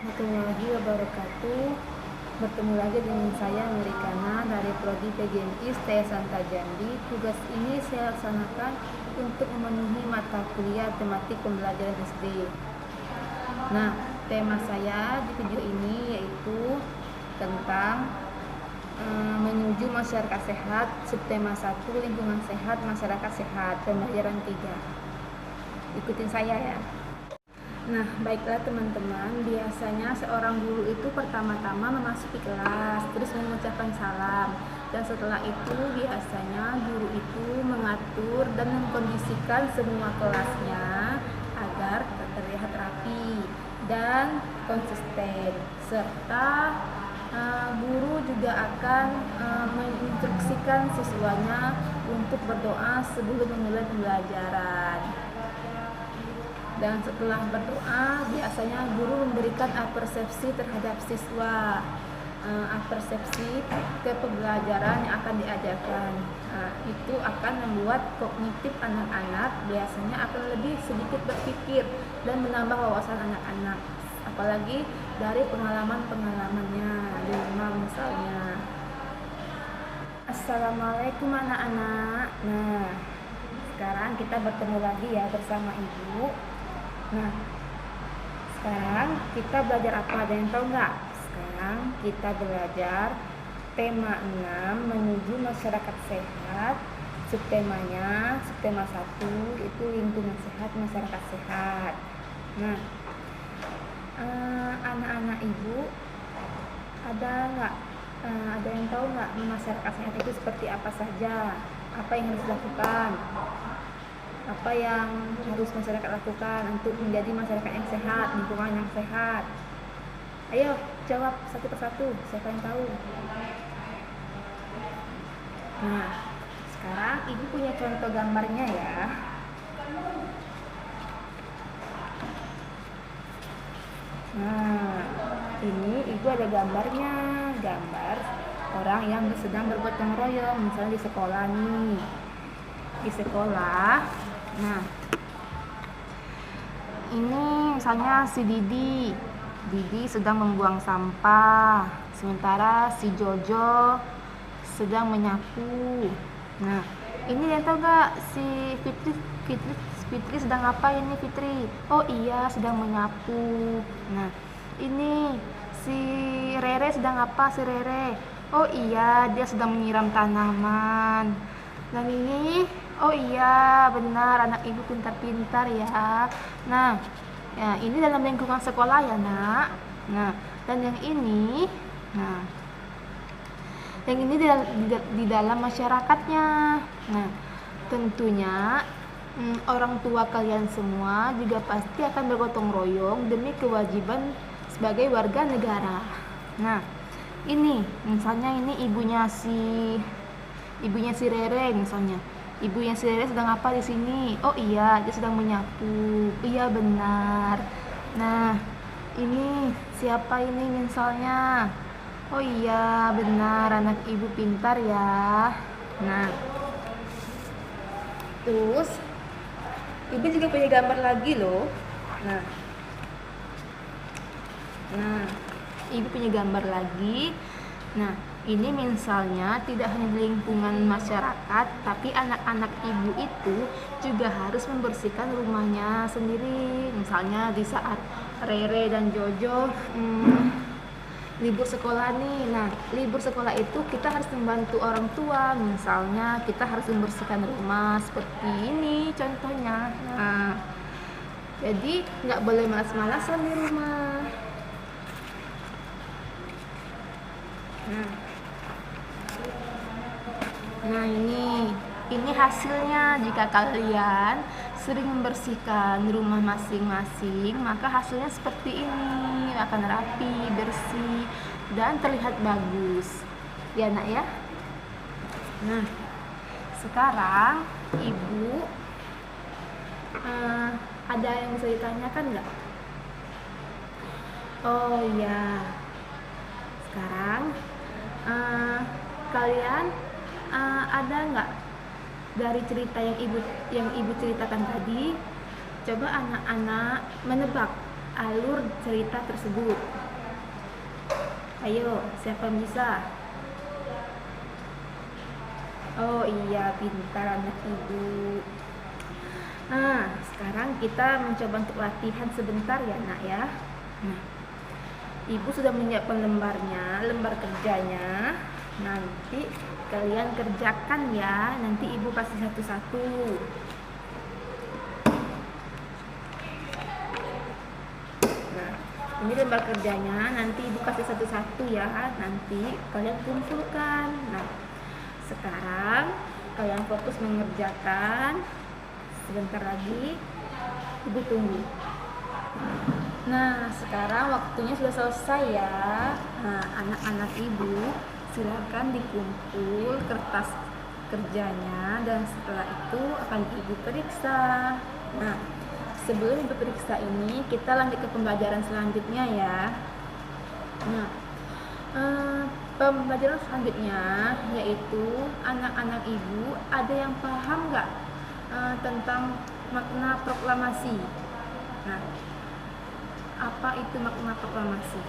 warahmatullahi wabarakatuh. Bertemu lagi dengan saya Nurikana dari Prodi PGMI STEA Santa Jambi. Tugas ini saya laksanakan untuk memenuhi mata kuliah tematik pembelajaran SD. Nah, tema saya di video ini yaitu tentang menuju masyarakat sehat, subtema 1 lingkungan sehat, masyarakat sehat, pembelajaran 3. Ikutin saya ya. Nah, baiklah teman-teman, biasanya seorang guru itu pertama-tama memasuki kelas, terus mengucapkan salam. Dan setelah itu biasanya guru itu mengatur dan mengkondisikan semua kelasnya agar terlihat rapi dan konsisten. Serta guru juga akan menginstruksikan siswanya untuk berdoa sebelum memulai pembelajaran. Dan setelah berdoa, biasanya guru memberikan persepsi terhadap siswa, persepsi ke pembelajaran yang akan diajarkan. Itu akan membuat kognitif anak-anak biasanya akan lebih sedikit berpikir dan menambah wawasan anak-anak, apalagi dari pengalaman-pengalamannya di rumah misalnya. Assalamualaikum anak-anak. Nah, sekarang kita bertemu lagi ya bersama ibu. Nah, sekarang kita belajar apa? Ada yang tahu nggak? Sekarang kita belajar tema 6 menuju masyarakat sehat. Subtemanya, subtema 1 itu lingkungan sehat, masyarakat sehat. Nah, anak-anak ibu ada nggak? Ada yang tahu nggak masyarakat sehat itu seperti apa saja? Apa yang harus dilakukan? Apa yang harus masyarakat lakukan untuk menjadi masyarakat yang sehat, lingkungan yang sehat? Ayo jawab satu persatu, siapa yang tahu? Nah, sekarang ibu punya contoh gambarnya ya. Nah, ini ibu ada gambarnya, gambar orang yang sedang bergotong royong, misalnya di sekolah nih. Di sekolah. Nah, ini misalnya si Didi sedang membuang sampah, sementara si Jojo sedang menyapu. Nah, ini yang tahu gak si Fitri sedang apa ini Fitri? Oh iya, sedang menyapu. Nah, ini si Rere sedang apa si Rere? Oh iya, dia sedang menyiram tanaman. Dan ini, oh iya benar, anak ibu pintar-pintar ya. Nah, ya ini dalam lingkungan sekolah ya nak. Nah, dan yang ini, nah, yang ini di dalam masyarakatnya. Nah, tentunya orang tua kalian semua juga pasti akan bergotong royong demi kewajiban sebagai warga negara. Nah, ini misalnya ini ibunya si Rere misalnya. Ibunya si Rere sedang apa di sini? Oh iya, dia sedang menyapu. Iya benar. Nah, ini siapa ini misalnya? Oh iya, benar, anak ibu pintar ya. Nah, terus ibu juga punya gambar lagi loh. Nah, ibu punya gambar lagi. Nah, ini misalnya tidak hanya di lingkungan masyarakat, tapi anak-anak ibu itu juga harus membersihkan rumahnya sendiri. Misalnya di saat Rere dan Jojo libur sekolah nih. Nah, libur sekolah itu kita harus membantu orang tua. Misalnya kita harus membersihkan rumah seperti ini contohnya. Nah, jadi nggak boleh malas-malasan di rumah. Nah ini hasilnya. Jika kalian sering membersihkan rumah masing-masing, maka hasilnya seperti ini, akan rapi, bersih, dan terlihat bagus. Ya nak ya. Nah, sekarang ibu ada yang bisa ditanyakan nggak? Oh ya. Sekarang kalian ada nggak dari cerita yang ibu ceritakan tadi? Coba anak-anak menebak alur cerita tersebut. Ayo, siapa yang bisa? Oh iya, pintar anak ibu. Nah, sekarang kita mencoba untuk latihan sebentar ya nak ya. Nah, ibu sudah menyiapkan lembar kerjanya. Nanti kalian kerjakan ya. Nanti ibu kasih satu-satu. Nah, ini lembar kerjanya. Nanti ibu kasih satu-satu ya. Nanti kalian kumpulkan. Nah, sekarang kalian fokus mengerjakan. Sebentar lagi ibu tunggu. Nah, sekarang waktunya sudah selesai ya. Nah, anak-anak ibu silakan dikumpul kertas kerjanya dan setelah itu akan ibu periksa. Nah, sebelum ibu periksa ini kita lanjut ke pembelajaran selanjutnya ya. Nah, pembelajaran selanjutnya yaitu anak-anak ibu ada yang paham nggak tentang makna proklamasi? Nah, apa itu makna proklamasi?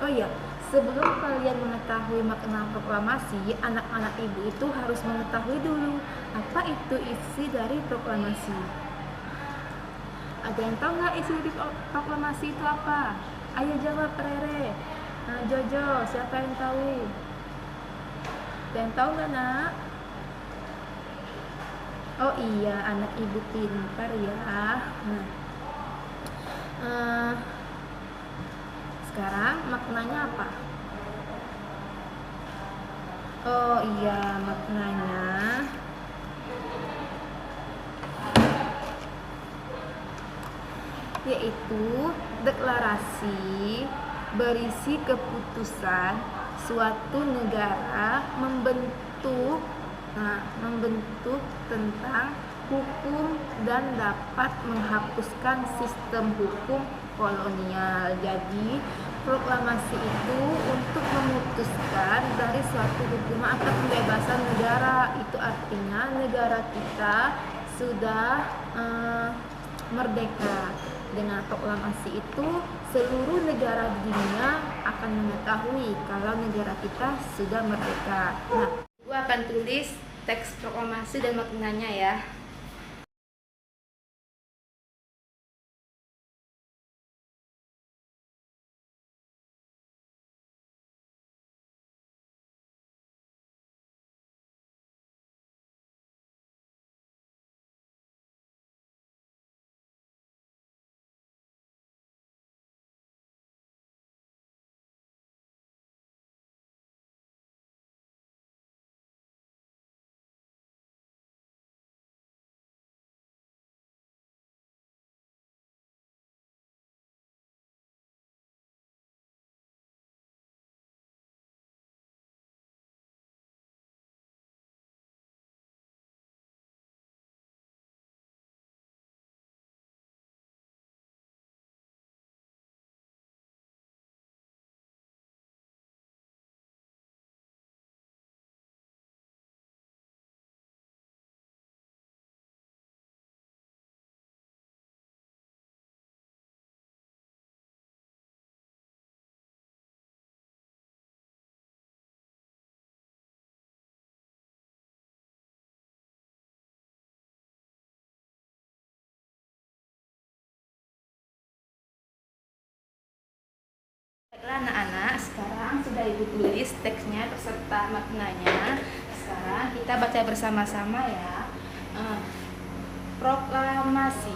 Oh iya, sebelum kalian mengetahui makna proklamasi, anak-anak ibu itu harus mengetahui dulu apa itu isi dari proklamasi. Ada yang tahu nggak isi dari proklamasi itu apa? Ayo jawab, Rere. Nah, Jojo, siapa yang tahu? Ada yang tahu nggak nak? Oh iya, anak ibu pintar ya. Nah, sekarang maknanya apa? Oh iya, maknanya yaitu deklarasi berisi keputusan suatu negara membentuk tentang hukum dan dapat menghapuskan sistem hukum kolonial. Jadi proklamasi itu untuk memutuskan dari suatu hukuman atau pembebasan negara. Itu artinya negara kita sudah merdeka. Dengan proklamasi itu seluruh negara di dunia akan mengetahui kalau negara kita sudah merdeka. Nah, gue akan tulis teks proklamasi dan maknanya ya. Baiklah anak-anak, sekarang sudah ibu tulis teksnya beserta maknanya. Sekarang kita baca bersama-sama ya. Proklamasi.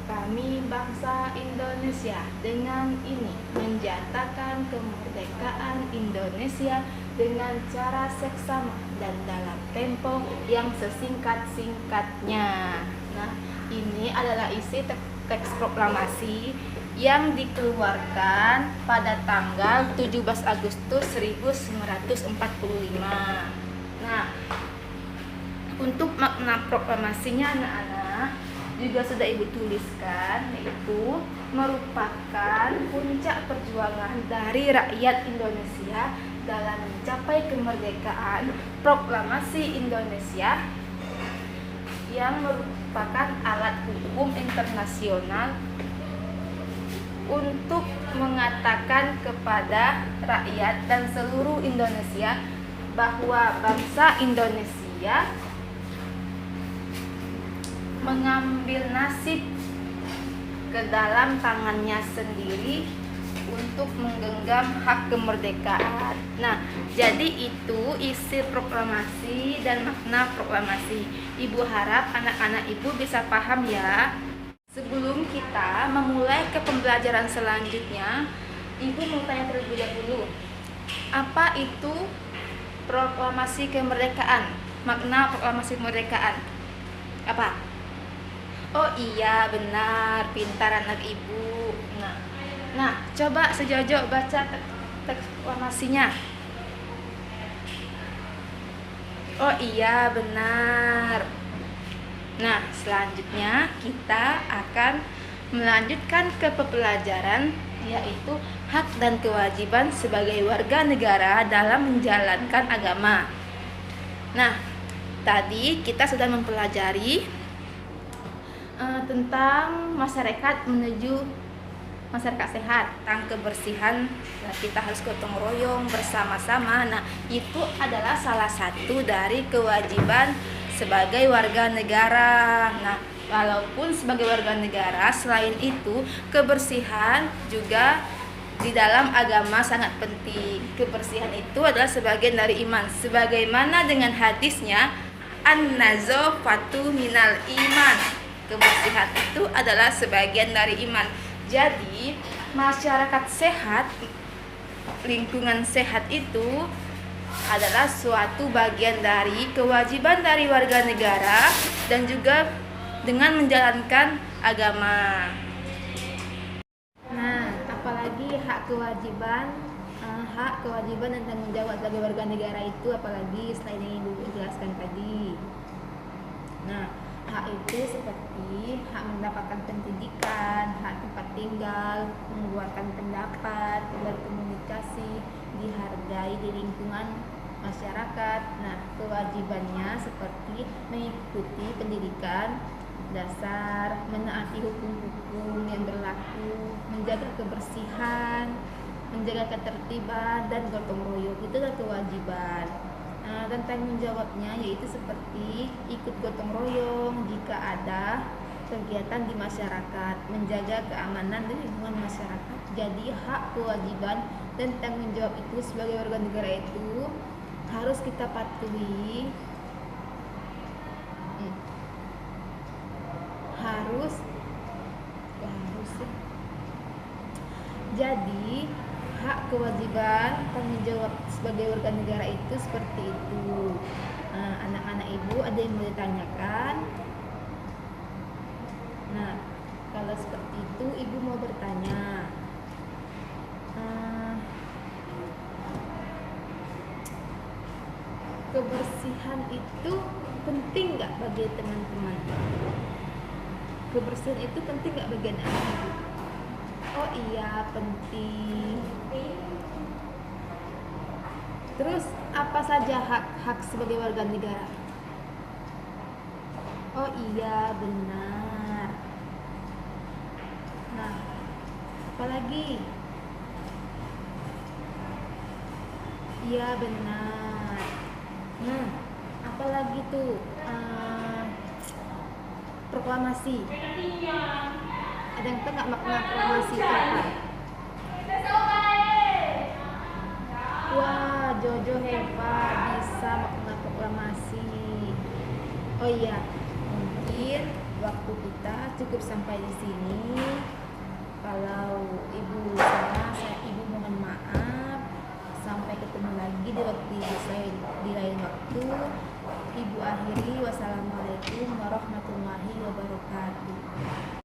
Kami bangsa Indonesia dengan ini menyatakan kemerdekaan Indonesia dengan cara seksama dan dalam tempo yang sesingkat-singkatnya. Nah, ini adalah isi teks proklamasi yang dikeluarkan pada tanggal 17 Agustus 1945. Nah, untuk makna proklamasinya anak-anak juga sudah ibu tuliskan, yaitu merupakan puncak perjuangan dari rakyat Indonesia dalam mencapai kemerdekaan. Proklamasi Indonesia yang merupakan alat hukum internasional untuk mengatakan kepada rakyat dan seluruh Indonesia bahwa bangsa Indonesia mengambil nasib ke dalam tangannya sendiri untuk menggenggam hak kemerdekaan. Nah, jadi itu isi proklamasi dan makna proklamasi. Ibu harap anak-anak ibu bisa paham ya. Sebelum kita memulai ke pembelajaran selanjutnya, ibu mau tanya terlebih dahulu, apa itu proklamasi kemerdekaan? Makna proklamasi kemerdekaan apa? Oh iya, benar, pintar anak ibu. Nah, coba sejojo baca teks proklamasinya. Oh iya, benar. Nah, selanjutnya kita akan melanjutkan ke pembelajaran, yaitu hak dan kewajiban sebagai warga negara dalam menjalankan agama. Nah, tadi kita sudah mempelajari tentang masyarakat menuju masyarakat sehat, tentang kebersihan. Nah, kita harus gotong royong bersama-sama. Nah, itu adalah salah satu dari kewajiban sebagai warga negara. Nah, walaupun sebagai warga negara, selain itu kebersihan juga di dalam agama sangat penting. Kebersihan itu adalah sebagian dari iman. Sebagaimana dengan hadisnya, an-nazafatu minal iman. Kebersihan itu adalah sebagian dari iman. Jadi, masyarakat sehat, lingkungan sehat itu adalah suatu bagian dari kewajiban dari warga negara dan juga dengan menjalankan agama. Nah, apalagi hak kewajiban dan tanggung jawab sebagai warga negara itu apalagi selain yang Ibu jelaskan tadi. Nah, hak itu seperti hak mendapatkan pendidikan, hak tempat tinggal, mengeluarkan pendapat, berkomunikasi, dihargai di lingkungan masyarakat. Nah, kewajibannya seperti mengikuti pendidikan dasar, menaati hukum-hukum yang berlaku, menjaga kebersihan, menjaga ketertiban, dan gotong royong. Itu adalah kewajiban. Dan tanggung jawabnya yaitu seperti ikut gotong royong jika ada kegiatan di masyarakat, menjaga keamanan dan lingkungan masyarakat. Jadi hak, kewajiban, dan tanggung jawab itu sebagai warga negara itu harus kita patuhi. Jadi hak, kewajiban, tanggung jawab sebagai warga negara itu seperti itu. Anak-anak ibu ada yang mau ditanyakan? Nah, kalau seperti itu ibu mau bertanya, kebersihan itu penting nggak bagi teman-teman? Kebersihan itu penting nggak bagi anak ibu? Oh iya, penting. Terus apa saja hak-hak sebagai warga negara? Oh iya, benar. Nah, apalagi? Iya, benar. Nah, apalagi tuh? Proklamasi. Ada yang tahu nggak makna proklamasi itu apa? Wah, Jojo hebat, bisa makna proklamasi. Oh iya, mungkin waktu kita cukup sampai di sini. Kalau ibu salah, ibu mohon maaf. Sampai ketemu lagi di lain waktu. Ibu akhiri, wassalamualaikum warahmatullahi wabarakatuh.